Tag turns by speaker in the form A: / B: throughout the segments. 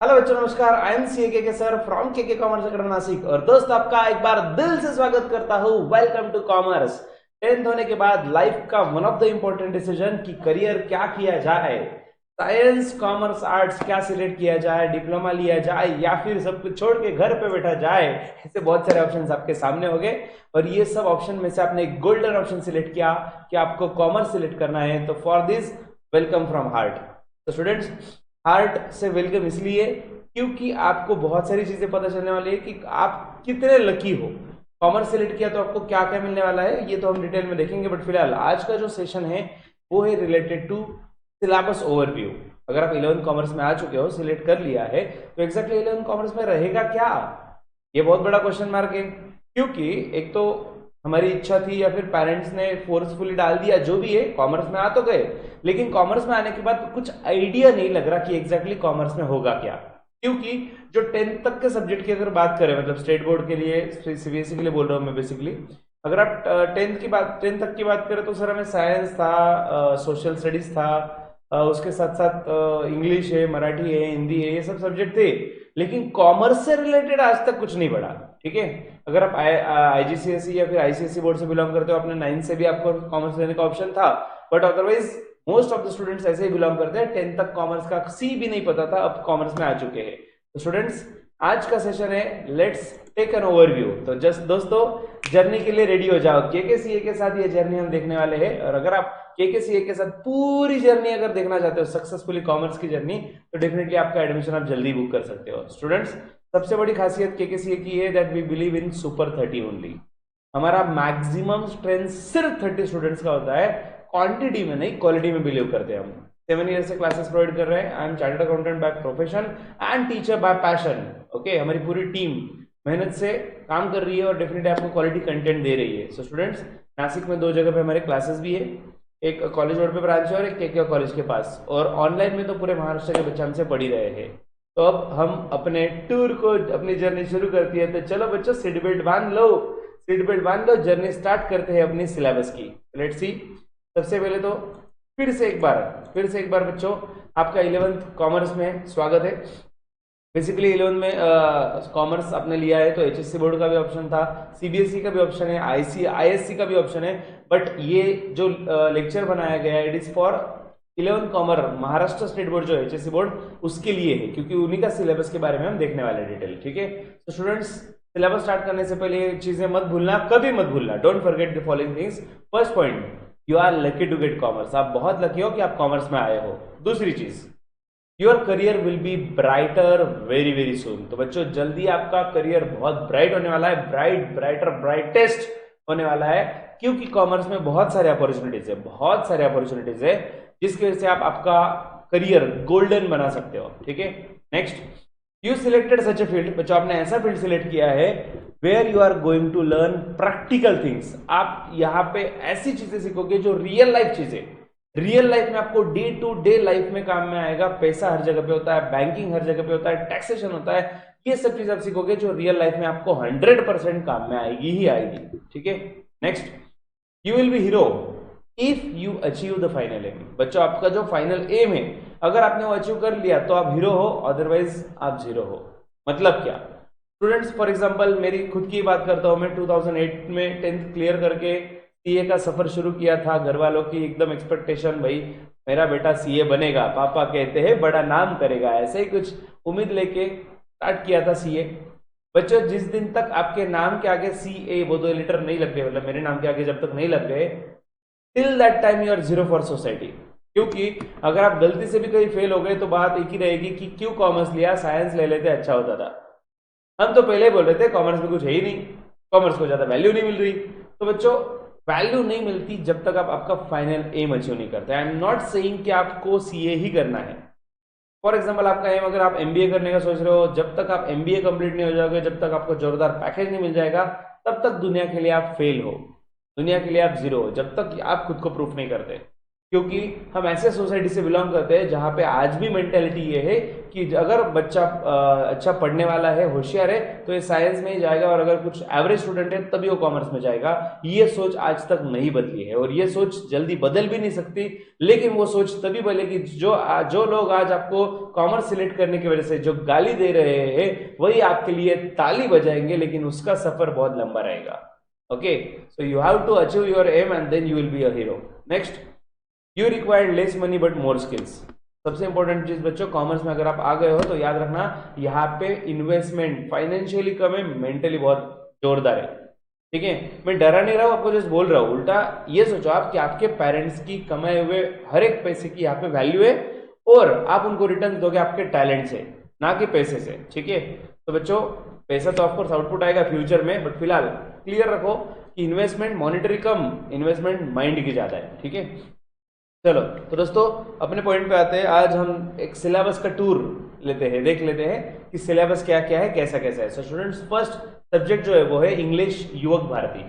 A: Hello बच्चों, नमस्कार। I M C के सर फ्रॉम के कॉमर्स अकेडमी नासिक और दोस्त आपका एक बार दिल से स्वागत करता हूँ। Welcome to commerce. 10th होने के बाद लाइफ का one of the important decision कि करियर क्या किया जाए, साइंस कॉमर्स आर्ट्स क्या सिलेक्ट किया जाए, डिप्लोमा लिया जाए या फिर सब कुछ छोड़ के घर पे बैठा जाए। ऐसे बहुत सारे ऑप्शंस आपके सामने हो गए और ये सब ऑप्शन में से आपने एक गोल्डन ऑप्शन सिलेक्ट किया कि आपको कॉमर्स सिलेक्ट करना है। तो for this welcome from heart. तो स्टूडेंट्स, हार्ट से वेलकम इसलिए क्योंकि आपको बहुत सारी चीजें पता चलने वाली है कि आप कितने लकी हो। कॉमर्स सेलेक्ट किया तो आपको क्या क्या मिलने वाला है ये तो हम डिटेल में देखेंगे, बट फिलहाल आज का जो सेशन है वो है रिलेटेड टू सिलेबस ओवरव्यू। अगर आप 11th कॉमर्स में आ चुके हो, सिलेक्ट कर लिया है, तो एग्जैक्टली 11th कॉमर्स में रहेगा क्या, ये बहुत बड़ा क्वेश्चन मार्क है। क्योंकि एक तो हमारी इच्छा थी या फिर पेरेंट्स ने फोर्सफुली डाल दिया, जो भी है, कॉमर्स में आ तो गए, लेकिन कॉमर्स में आने के बाद कुछ आइडिया नहीं लग रहा कि एग्जैक्टली कॉमर्स में होगा क्या। क्योंकि जो 10th तक के सब्जेक्ट की अगर बात करें, मतलब स्टेट बोर्ड के लिए, सीबीएसई के लिए बोल रहा हूँ मैं बेसिकली। अगर आप 10th तक की बात करें तो सर हमें साइंस था, सोशल स्टडीज था, उसके साथ साथ इंग्लिश है, मराठी है, हिंदी है, ये सब सब्जेक्ट थे। लेकिन कॉमर्स से रिलेटेड आज तक कुछ नहीं पढ़ा। ठीक है, अगर आप आईजीसीएसई या फिर आईसीएसई बोर्ड से बिलोंग करते हो, अपने 9th से भी आपको कॉमर्स लेने का ऑप्शन था, but otherwise most of the students ऐसे ही बिलोंग करते हैं। 10th तक कॉमर्स का सी भी नहीं पता था, अब कॉमर्स में आ चुके हैं। तो स्टूडेंट्स, आज का सेशन है लेट्स टेक एन ओवरव्यू। तो जस्ट दोस्तों, जर्नी के लिए रेडी हो जाओ। केकेसीए के साथ ये जर्नी हम देखने वाले हैं, और अगर आप केकेसीए के साथ पूरी जर्नी अगर देखना चाहते हो, सक्सेसफुली कॉमर्स की जर्नी, तो डेफिनेटली आपका एडमिशन आप जल्दी बुक कर सकते हो। स्टूडेंट्स, सबसे बड़ी खासियत केकेसीए की है that we believe in super 30 only. हमारा मैक्सिमम स्ट्रेंथ सिर्फ 30 स्टूडेंट्स का होता है, क्वांटिटी में नहीं, क्वालिटी में बिलीव करते हैं हम। 7 ईयर से क्लासेस प्रोवाइड कर रहे हैं। I am chartered accountant by profession and teacher bye passion. Okay, हमारी पूरी टीम मेहनत से काम कर रही है और डेफिनेटली आपको क्वालिटी कंटेंट दे रही है। सो स्टूडेंट्स, नासिक में 2 जगह पे हमारे क्लासेस भी है, एक कॉलेज रोड पे ब्रांच है और एक केके कॉलेज के पास, और ऑनलाइन में तो पूरे महाराष्ट्र के बच्चे हमसे पढ़ ही रहे हैं। तो अब हम अपने टूर को, अपनी जर्नी शुरू करती है। तो चलो बच्चों, सीट बेल्ट बांध लो, सीट बेल्ट बांध लो, जर्नी स्टार्ट करते हैं अपनी सिलेबस की। Let's see. सबसे पहले तो फिर से एक बार बच्चों, आपका 11th कॉमर्स में स्वागत है। बेसिकली 11th में कॉमर्स आपने लिया है तो एचएससी बोर्ड का भी ऑप्शन था, सीबीएसई का भी ऑप्शन है, आईएससी का भी ऑप्शन है, बट ये जो लेक्चर बनाया गया है it is for 11th commerce Maharashtra state board, जो एचएससी बोर्ड, उसके लिए है, क्योंकि उन्हीं का सिलेबस के बारे में हम देखने वाले डिटेल। ठीक है, तो स्टूडेंट्स, सिलेबस स्टार्ट करने से पहले ये चीजें मत भूलना, कभी मत भूलना, don't forget the following things. First point, you are lucky to get commerce. आप बहुत लकी हो कि आप कॉमर्स में आए हो। दूसरी चीज, your career will be brighter very very soon. तो बच्चों, जल्दी आपका करियर बहुत ब्राइट होने वाला है, ब्राइट, ब्राइटर, ब्राइटेस्ट होने वाला है, क्योंकि कॉमर्स में बहुत सारे अपॉर्चुनिटीज है, बहुत सारे अपॉर्चुनिटीज है, जिसकी वजह से आप आपका करियर गोल्डन बना सकते हो। ठीक है, next, you selected such a field. बच्चों, आपने ऐसा फील्ड सिलेक्ट किया है where you are going to learn practical things. आप यहाँ पे ऐसी चीजें सीखोगे जो रियल लाइफ चीजें, रियल लाइफ में आपको डे टू डे लाइफ में काम में आएगा। पैसा हर जगह पे होता है, बैंकिंग हर जगह पे होता है, टैक्सेशन होता है, ये सब चीज आप सीखोगे जो रियल लाइफ में आपको 100% काम में आएगी ही आएगी। ठीक है, next, you will be hero if you achieve the final aim. बच्चों, आपका जो फाइनल एम है, अगर आपने वो अचीव कर लिया तो आप हीरो हो, अदरवाइज आप जीरो हो। मतलब क्या स्टूडेंट्स, फॉर एग्जांपल मेरी खुद की बात करता हूं, मैं 2008 में 10th क्लियर करके सीए का सफर शुरू किया था। घर वालों की एकदम एक्सपेक्टेशन, भाई मेरा बेटा सीए बनेगा, पापा कहते हैं बड़ा नाम करेगा, ऐसे ही कुछ उम्मीद लेके स्टार्ट किया था सीए। बच्चों, जिस दिन तक आपके नाम के आगे सीए वो 2 लेटर नहीं लग गए, मतलब मेरे नाम के आगे जब तक नहीं लग गए, till that time you are zero for society. क्योंकि अगर आप गलती से भी कहीं फेल हो गए तो बात एक ही रहेगी कि क्यों कॉमर्स लिया, साइंस ले लेते अच्छा होता था। हम तो पहले ही बोल रहे थे कॉमर्स में कुछ है ही नहीं, कॉमर्स को ज्यादा वैल्यू नहीं मिल रही। तो बच्चों, वैल्यू नहीं मिलती जब तक आप आपका फाइनल एम अचीव नहीं करते। आई एम नॉट सेइंग कि आपको सीए ही करना है। फॉर एग्जाम्पल, आपका एम अगर आप एमबीए करने का सोच रहे हो, जब तक आप एमबीए कंप्लीट नहीं हो जाओगे, जब तक आपको जोरदार पैकेज नहीं मिल जाएगा, तब तक दुनिया के लिए आप फेल हो, दुनिया के लिए आप जीरो हो, जब तक आप खुद को प्रूफ नहीं करते। क्योंकि हम ऐसे सोसाइटी से बिलोंग करते हैं जहां पे आज भी मेंटेलिटी ये है कि अगर बच्चा अच्छा पढ़ने वाला है, होशियार है, तो ये साइंस में ही जाएगा, और अगर कुछ एवरेज स्टूडेंट है तभी वो कॉमर्स में जाएगा। ये सोच आज तक नहीं बदली है, और ये सोच जल्दी बदल भी नहीं सकती। लेकिन वो सोच तभी बदलेगी जो लोग आज आपको कॉमर्स सिलेक्ट करने की वजह से जो गाली दे रहे हैं, वही आपके लिए ताली बजाएंगे, लेकिन उसका सफर बहुत लंबा रहेगा। Okay, so you have to achieve your aim and then you will be a hero. Next, you required less money but more skills. सबसे इंपॉर्टेंट चीज बच्चों, कॉमर्स में अगर आप आ गए हो तो याद रखना, यहाँ पे इन्वेस्टमेंट फाइनेंशियली कम है, मेंटली बहुत जोरदार है। ठीक है, मैं डरा नहीं रहा हूं, आपको जस्ट बोल रहा हूं। उल्टा ये सोचो आप कि आपके पेरेंट्स की कमाए हुए हर एक पैसे की यहाँ पे वैल्यू है, और आप उनको रिटर्न दोगे आपके टैलेंट से, ना कि पैसे से। ठीक है, तो बच्चों पैसा तो ऑफकोर्स आउटपुट आएगा फ्यूचर में, बट फिलहाल क्लियर रखो कि इन्वेस्टमेंट मॉनिटरी कम, इन्वेस्टमेंट माइंड की ज्यादा है। ठीक है, चलो तो दोस्तों अपने पॉइंट पे आते हैं। आज हम एक सिलेबस का टूर लेते हैं, देख लेते हैं कि सिलेबस क्या क्या है, कैसा कैसा है। सो स्टूडेंट्स, फर्स्ट सब्जेक्ट जो है वो है इंग्लिश युवक भारती।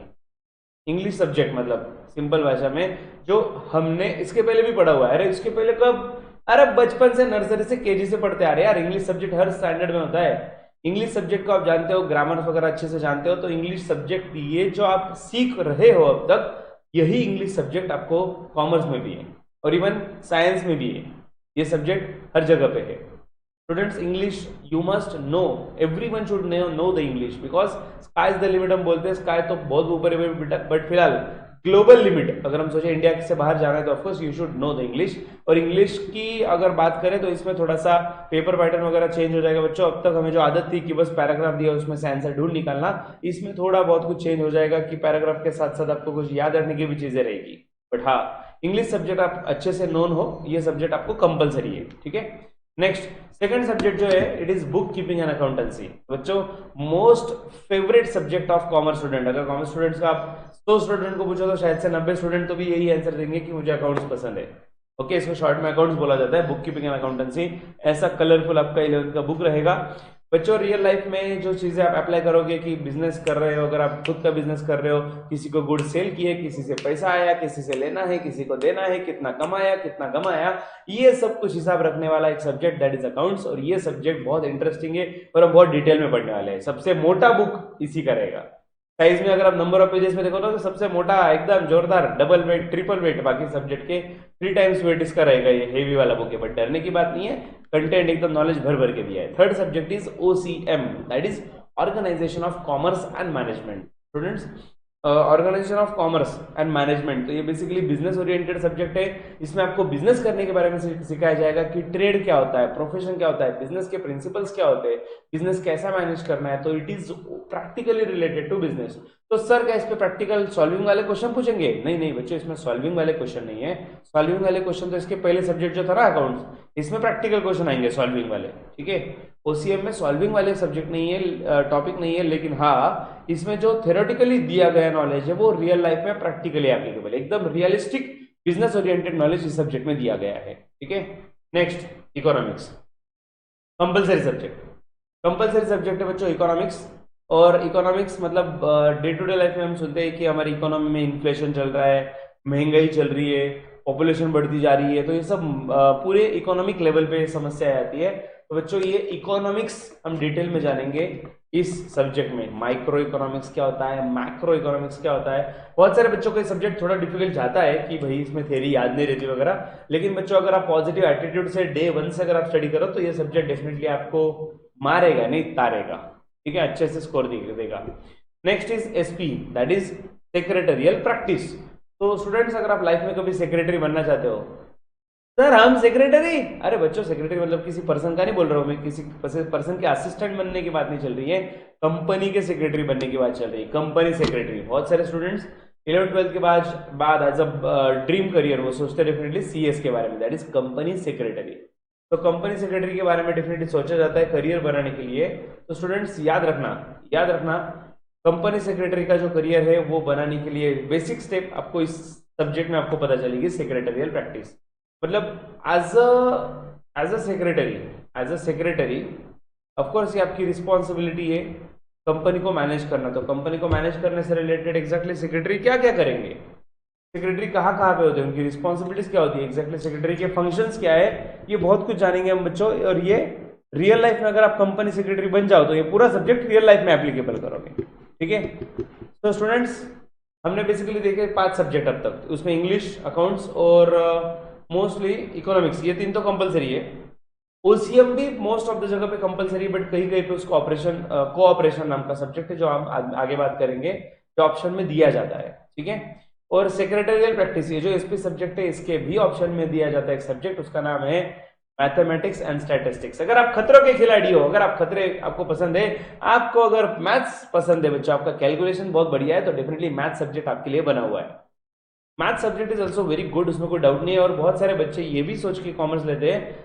A: इंग्लिश सब्जेक्ट मतलब सिंपल भाषा में जो हमने इसके पहले भी पढ़ा हुआ है। अरे इसके पहले कब? अरे बचपन से, नर्सरी से, केजी से पढ़ते आ रहे हैं यार। इंग्लिश सब्जेक्ट हर स्टैंडर्ड में होता है। इंग्लिश सब्जेक्ट को आप जानते हो, ग्रामर वगैरह अच्छे से जानते हो, तो इंग्लिश सब्जेक्ट ये जो आप सीख रहे हो अब तक, यही इंग्लिश सब्जेक्ट आपको कॉमर्स में भी है और इवन साइंस में भी है। ये सब्जेक्ट हर जगह पे है। Students, English you must know, everyone should know the English, because sky is the limit. हम बोलते हैं स्काई तो बहुत ऊपर है, बट फिलहाल ग्लोबल लिमिट अगर हम सोचे इंडिया से बाहर जाना है तो of course you should know the English. और इंग्लिश की अगर बात करें तो इसमें थोड़ा सा पेपर पैटर्न वगैरह चेंज हो जाएगा बच्चों। अब तक हमें जो आदत थी कि बस पैराग्राफ दिया उसमें से आंसर ढूंढ निकालना, इसमें थोड़ा बहुत कुछ चेंज हो जाएगा कि पैराग्राफ के साथ साथ आपको कुछ याद रखने की भी चीजें रहेगी। बट हाँ, इंग्लिश सब्जेक्ट आप अच्छे से नोन हो, ये सब्जेक्ट आपको कंपलसरी है। ठीक है, नेक्स्ट सेकंड सब्जेक्ट जो है it is book keeping and accountancy. बच्चों most favourite subject of commerce student. अगर कॉमर्स स्टूडेंट्स का आप 100 स्टूडेंट को पूछो तो शायद से 90 स्टूडेंट तो भी यही आंसर देंगे कि मुझे अकाउंट्स पसंद है। ओके, इसको शॉर्ट में अकाउंट्स बोला जाता है, बुक कीपिंग एंड अकाउंटेंसी। ऐसा कलरफुल आपका 11th का बुक रहेगा। बच्चों रियल लाइफ में जो चीजें आप अप्लाई करोगे कि बिजनेस कर रहे हो, अगर आप खुद का बिजनेस कर रहे हो, किसी को गुड सेल किए, किसी से पैसा आया, किसी से लेना है, किसी को देना है, कितना कमाया, कितना गमाया, ये सब कुछ हिसाब रखने वाला एक सब्जेक्ट दैट इज अकाउंट्स। और ये सब्जेक्ट बहुत इंटरेस्टिंग है और हम बहुत डिटेल में पढ़ने वाले हैं। सबसे मोटा बुक इसी का रहेगा। साइज में अगर आप नंबर ऑफ पेजेस में देखो ना तो सबसे मोटा एकदम जोरदार डबल वेट, ट्रिपल वेट, बाकी सब्जेक्ट के 3 टाइम्स वेट इसका रहेगा। ये हेवी वाला बुक है, बट डरने की बात नहीं है, कंटेंट एकदम नॉलेज भर भर के दिया है। Third subject is OCM, that is organization of commerce and management. Students, organization of commerce and management, तो ये बेसिकली बिजनेस ओरिएंटेड सब्जेक्ट है। इसमें आपको बिजनेस करने के बारे में सिखाया जाएगा कि ट्रेड क्या होता है, प्रोफेशन क्या होता है, बिजनेस के प्रिंसिपल्स क्या होते हैं, बिजनेस कैसा मैनेज करना है। तो it is practically related to business. तो सर क्या इस पे प्रैक्टिकल सॉल्विंग वाले क्वेश्चन पूछेंगे? नहीं नहीं बच्चों, इसमें सॉल्विंग वाले क्वेश्चन नहीं है। सॉल्विंग वाले क्वेश्चन तो इसके पहले सब्जेक्ट जो था ना अकाउंट्स, इसमें प्रैक्टिकल क्वेश्चन आएंगे सॉल्विंग वाले। ठीक है, OCM में सॉल्विंग वाले सब्जेक्ट नहीं है, टॉपिक नहीं है, लेकिन हाँ इसमें जो थ्योरेटिकली दिया गया नॉलेज है वो रियल लाइफ में प्रैक्टिकली एप्लीकेबल है। एकदम रियलिस्टिक बिजनेस ओरिएंटेड नॉलेज इस सब्जेक्ट में दिया गया है। ठीक है, next economics, compulsory subject. Compulsory subject है बच्चों इकोनॉमिक्स। और इकोनॉमिक्स मतलब डे टू डे लाइफ में हम सुनते हैं कि हमारी इकोनॉमी में इन्फ्लेशन चल रहा है, महंगाई चल रही है, पॉपुलेशन बढ़ती जा रही है, तो ये सब पूरे इकोनॉमिक लेवल पे समस्या आती है। तो बच्चों ये इकोनॉमिक्स हम डिटेल में जानेंगे इस सब्जेक्ट में। माइक्रो इकोनॉमिक्स क्या होता है, मैक्रो इकोनॉमिक्स क्या होता है। बहुत सारे बच्चों को ये सब्जेक्ट थोड़ा डिफिकल्ट जाता है कि भाई इसमें थ्योरी याद नहीं रहती वगैरह, लेकिन बच्चों अगर आप पॉजिटिव एटीट्यूड से डे 1 से अगर आप स्टडी करो तो ये सब्जेक्ट डेफिनेटली आपको मारेगा नहीं तारेगा। ठीक है, अच्छे से स्कोर देगा। Next is SP, that is secretarial practice. तो स्टूडेंट्स अगर आप लाइफ में कभी सेक्रेटरी बनना चाहते हो, सर हम सेक्रेटरी, अरे बच्चों सेक्रेटरी मतलब किसी पर्सन का नहीं बोल रहा हूं मैं, किसी पर्सन के असिस्टेंट बनने की बात नहीं चल रही है, कंपनी के सेक्रेटरी बनने की बात चल रही है। कंपनी सेक्रेटरी, बहुत सारे स्टूडेंट्स 11th-12th के बाद एज अ ड्रीम करियर वो सोचते डेफिनेटली CS के बारे में, दैट इज कंपनी सेक्रेटरी। तो कंपनी सेक्रेटरी के बारे में डेफिनेटली सोचा जाता है करियर बनाने के लिए। तो स्टूडेंट्स याद रखना कंपनी सेक्रेटरी का जो करियर है वो बनाने के लिए बेसिक स्टेप आपको इस सब्जेक्ट में आपको पता चलेगी, सेक्रेटरियल प्रैक्टिस। मतलब as a secretary of course ये आपकी रिस्पॉन्सिबिलिटी है कंपनी को मैनेज करना। तो कंपनी को मैनेज करने से रिलेटेड एग्जैक्टली सेक्रेटरी क्या क्या करेंगे, सेक्रेटरी कहाँ कहाँ पे होते हैं, उनकी रिस्पॉन्सिबिलिटीज क्या होती है, एग्जैक्टली सेक्रेटरी के फंक्शंस क्या है, ये बहुत कुछ जानेंगे हम बच्चों। और ये रियल लाइफ में अगर आप कंपनी सेक्रेटरी बन जाओ तो ये पूरा सब्जेक्ट रियल लाइफ में एप्लीकेबल करोगे, ठीक है। तो स्टूडेंट्स हमने बेसिकली देखे 5 सब्जेक्ट अब तक, उसमें इंग्लिश, अकाउंट्स और मोस्टली इकोनॉमिक्स, ये 3 तो कंपलसरी है। ओसीएम भी मोस्ट ऑफ द जगह पे कंपलसरी, बट कहीं कहीं पे उसको ऑपरेशन कोऑपरेशन नाम का सब्जेक्ट है जो हम आगे बात करेंगे, जो ऑप्शन में दिया जाता है, ठीक है। और सेक्रेटरियल प्रैक्टिस, ये जो एसपी सब्जेक्ट है इसके भी ऑप्शन में दिया जाता है एक सब्जेक्ट, उसका नाम है मैथमेटिक्स एंड स्टैटिस्टिक्स। अगर आप खतरों के खिलाड़ी हो, अगर आप खतरे आपको पसंद है, आपको अगर मैथ्स पसंद है बच्चों, आपका कैलकुलेशन बहुत बढ़िया है, तो डेफिनेटली मैथ सब्जेक्ट आपके लिए बना हुआ है। Math subject is also very good, उसमें कोई डाउट नहीं है। और बहुत सारे बच्चे ये भी सोच के कॉमर्स लेते हैं,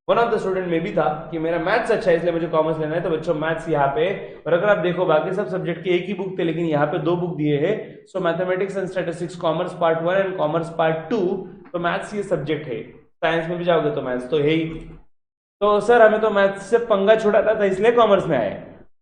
A: वन ऑफ द स्टूडेंट में भी था कि मेरा मैथ्स अच्छा है इसलिए मुझे कॉमर्स लेना है। तो बच्चों मैथ्स यहाँ पे, और अगर आप देखो बाकी सब सब्जेक्ट के एक ही बुक थे, लेकिन यहाँ पे 2 बुक दिए हैं। So mathematics and statistics commerce part 1 and commerce part 2, तो मैथ्स ये सब्जेक्ट है। साइंस में भी जाओगे तो मैथ्स तो है ही। तो सर हमें तो मैथ्स से पंगा छुड़ाता था इसलिए कॉमर्स में आए,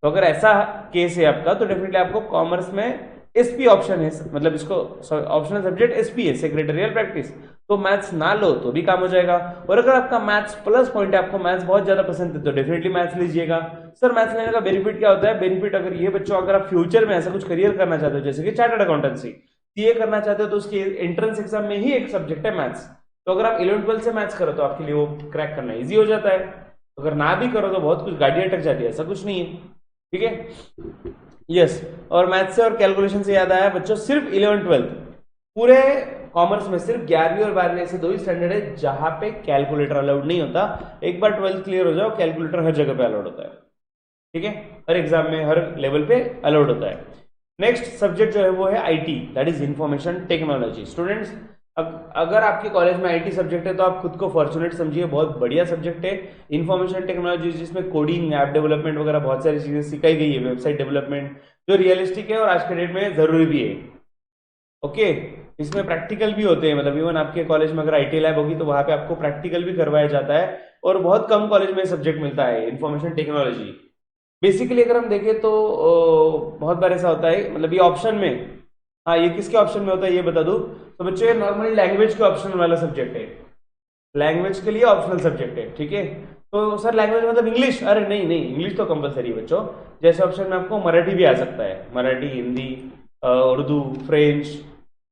A: तो अगर ऐसा केस है आपका तो डेफिनेटली आपको कॉमर्स में एसपी ऑप्शन है, मतलब इसको ऑप्शनल सब्जेक्ट एसपी है, सेक्रेटरियल प्रैक्टिस, तो मैथ्स ना लो तो भी काम हो जाएगा। और अगर आपका मैथ्स प्लस पॉइंट है, आपको मैथ्स बहुत ज्यादा पसंद है, तो डेफिनेटली मैथ्स लीजिएगा। सर मैथ्स लेने का बेनिफिट क्या होता है, बेनिफिट अगर ये बच्चों, अगर आप फ्यूचर में ऐसा कुछ करियर करना चाहते हो जैसे कि चार्टर्ड अकाउंटेंसी, सीए करना चाहते हो, तो उसके एंट्रेंस एग्जाम में ही एक सब्जेक्ट है मैथ्स। तो अगर आप 11th-12 से मैथ्स करो तो आपके लिए वो क्रैक करना ईजी हो जाता है। अगर ना भी करो तो बहुत कुछ गाड़ी अटक जाती है, ऐसा कुछ नहीं है, ठीक है। यस, और मैथ से और कैलकुलेशन से याद आया बच्चों, सिर्फ 11th-12 पूरे कॉमर्स में सिर्फ 11वीं और 12वीं ऐसे 2 ही स्टैंडर्ड है जहां पे कैलकुलेटर अलाउड नहीं होता। एक बार 12th क्लियर हो जाओ, कैलकुलेटर हर जगह पे अलाउड होता है, ठीक है, हर एग्जाम में हर लेवल पे अलाउड होता है। नेक्स्ट सब्जेक्ट जो है वो है IT, that is information technology. Students अगर आपके कॉलेज में आईटी सब्जेक्ट है तो आप खुद को फॉर्चुनेट समझिए, बहुत बढ़िया सब्जेक्ट है इंफॉर्मेशन टेक्नोलॉजी, जिसमें कोडिंग, ऐप डेवलपमेंट वगैरह बहुत सारी चीजें सिखाई गई है, वेबसाइट डेवलपमेंट, जो रियलिस्टिक है और आज के डेट में जरूरी भी है। ओके, इसमें प्रैक्टिकल भी होते हैं, मतलब इवन आपके कॉलेज में अगर आईटी लैब होगी तो वहां पे आपको प्रैक्टिकल भी करवाया जाता है, और बहुत कम कॉलेज में सब्जेक्ट मिलता है इंफॉर्मेशन टेक्नोलॉजी। बेसिकली अगर हम देखें तो बहुत बार ऐसा होता है, मतलब ये ऑप्शन में, हाँ ये किसके ऑप्शन में होता है ये बता दूं, तो बच्चों ये नॉर्मली लैंग्वेज के ऑप्शन वाला सब्जेक्ट है, लैंग्वेज के लिए ऑप्शनल सब्जेक्ट है, ठीक है। तो सर लैंग्वेज मतलब इंग्लिश, अरे नहीं नहीं, इंग्लिश तो कंपलसरी है बच्चों। जैसे ऑप्शन में आपको मराठी भी आ सकता है, Marathi, Hindi, Urdu, French,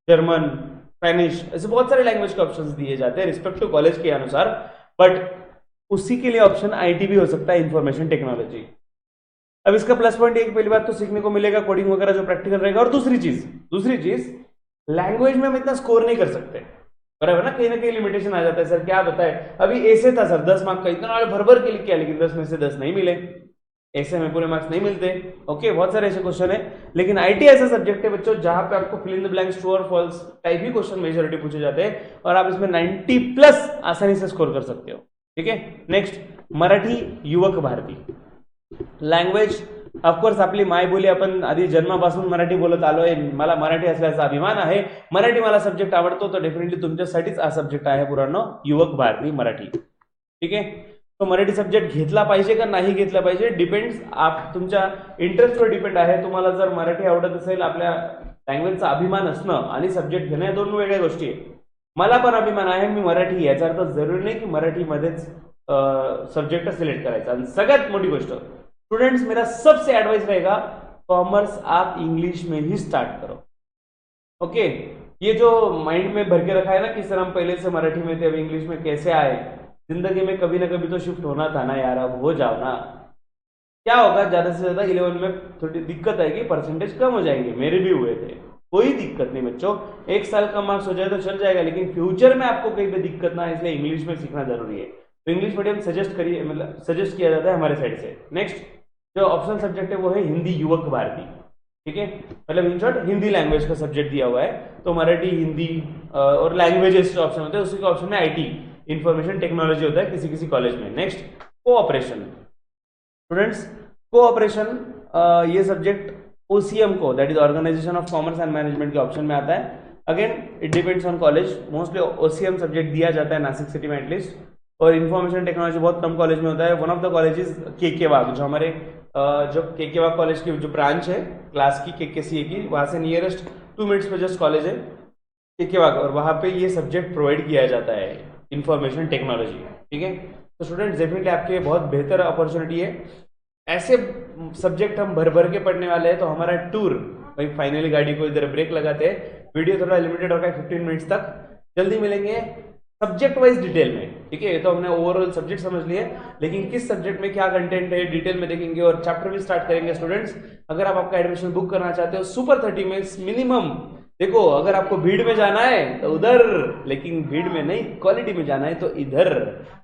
A: German, Spanish, ऐसे बहुत सारे लैंग्वेज के ऑप्शंस दिए जाते हैं रिस्पेक्टिव कॉलेज के अनुसार, बट उसी के लिए ऑप्शन आईटी भी हो सकता है, इंफॉर्मेशन टेक्नोलॉजी। अब इसका प्लस पॉइंट एक, पहली बात तो सीखने को मिलेगा कोडिंग वगैरह जो प्रैक्टिकल रहेगा, और दूसरी चीज लैंग्वेज में हम इतना स्कोर नहीं कर सकते, बराबर ना, कहीं लिमिटेशन आ जाता है। सर क्या बताए, अभी ऐसे था सर 10 मार्क का, इतना भर भर के लिख किया, लेकिन 10 में से 10 नहीं मिले, ऐसे में पूरे मार्क्स नहीं मिलते। ओके, बहुत सारे ऐसे क्वेश्चन है, लेकिन आईटी ऐसा सब्जेक्ट है बच्चों जहां पे आपको fill in the blanks, true और फॉल्स टाइप ही क्वेश्चन मेजॉरिटी पूछे जाते हैं, और आप इसमें 90+ आसानी से स्कोर कर सकते हो, ठीक है। नेक्स्ट, मराठी युवक भारती लँग्वेज, ऑफकोर्स आपली मायबोली, आपण आधी जन्मापासून मराठी बोलत आलोय, मला मराठी असल्याचा अभिमान आहे, मराठी मला सब्जेक्ट आवडतो, तो डेफिनेटली तुमच्यासाठीच हा सब्जेक्ट आहे पुरानो, युवक भारती मराठी, ठीक आहे। तो मराठी सब्जेक्ट घेतला पाहिजे का नाही घेतला पाहिजे, डिपेंड्स, आप तुमच्या इंटरेस्टवर डिपेंड आहे। तुम्हाला जर मराठी आवडत असेल, आपल्या लँग्वेजचा अभिमान असणं आणि सब्जेक्ट घेणं या 2 वेगळ्या गोष्टी आहे। मला पण अभिमान आहे, मी मराठी, याचा अर्थ जरुरी नाही की मराठीमध्येच सब्जेक्ट सिलेक्ट करायचा। आणि सगळ्यात मोठी गोष्ट स्टूडेंट्स, मेरा सबसे एडवाइस रहेगा, कॉमर्स आप इंग्लिश में ही स्टार्ट करो। ओके, ये जो माइंड में भर के रखा है ना कि सर हम पहले से मराठी में थे अब इंग्लिश में कैसे आए, जिंदगी में कभी ना कभी तो शिफ्ट होना था ना यार, अब हो जाओ ना। क्या होगा, ज्यादा से ज्यादा 11 में थोड़ी दिक्कत आएगी, परसेंटेज कम हो जाएंगे, मेरे भी हुए थे, कोई दिक्कत नहीं बच्चों, 1 साल कम मार्क्स हो जाए तो चल जाएगा, लेकिन फ्यूचर में आपको कहीं पे दिक्कत ना, इसलिए इंग्लिश में सीखना जरूरी है। तो इंग्लिश मीडियम सजेस्ट करिए, मतलब सजेस्ट किया जाता है हमारे साइड से। नेक्स्ट जो ऑप्शनल सब्जेक्ट है वो है हिंदी युवक भारती, ठीक है, मतलब इन शॉर्ट हिंदी लैंग्वेज का सब्जेक्ट दिया हुआ है, तो मराठी, हिंदी और लैंग्वेजेस ऑप्शन होते हैं, उसी के ऑप्शन में आईटी, इंफॉर्मेशन टेक्नोलॉजी होता है किसी किसी कॉलेज में। नेक्स्ट, कोऑपरेशन, स्टूडेंट्स कोऑपरेशन, ये सब्जेक्ट ओसीएम को, that is organization of commerce and management के ऑप्शन में आता है। Again it depends on college, mostly OCM subject दिया जाता है नासिक सिटी में एटलीस्ट, और इन्फॉर्मेशन टेक्नोलॉजी बहुत कम कॉलेज में होता है। वन ऑफ द कॉलेजेस केकेवाग, जो हमारे जो केकेवाग कॉलेज की जो ब्रांच है क्लास की केकेसीए की, वहां से नियरेस्ट 2 मिनट्स पे जस्ट कॉलेज है, ठीक है, और वहाँ पे ये सब्जेक्ट प्रोवाइड किया जाता है, इंफॉर्मेशन टेक्नोलॉजी। ठीक है, तो स्टूडेंट्स डेफिनेटली आपके लिए बहुत बेहतर अपॉर्चुनिटी है। ऐसे सब्जेक्ट हम भर भर के पढ़ने वाले हैं, तो हमारा टूर भाई फाइनली गाड़ी को इधर ब्रेक लगाते हैं। वीडियो थोड़ा लिमिटेड होगा 15 मिनट्स तक। जल्दी मिलेंगे सब्जेक्ट वाइज डिटेल में। ठीक है, ये तो हमने ओवरऑल सब्जेक्ट समझ लिए, लेकिन किस सब्जेक्ट में क्या कंटेंट है डिटेल में देखेंगे और चैप्टर भी स्टार्ट करेंगे। स्टूडेंट्स, अगर आप आपका एडमिशन बुक करना चाहते हो सुपर 30 में मिनिमम, देखो अगर आपको भीड़ में जाना है तो उधर, लेकिन भीड़ में नहीं क्वालिटी में जाना है तो इधर।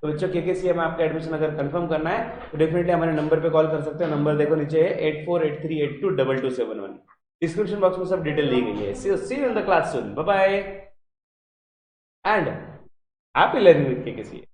A: तो बच्चों केकेसीए में आपका एडमिशन अगर कंफर्म करना है तो डेफिनेटली हमारे नंबर पे कॉल कर सकते हैं। नंबर देखो नीचे है 8483822271। डिस्क्रिप्शन बॉक्स में सब डिटेल दी गई है। See you in the class soon, bye bye and happy learning with केकेसीए।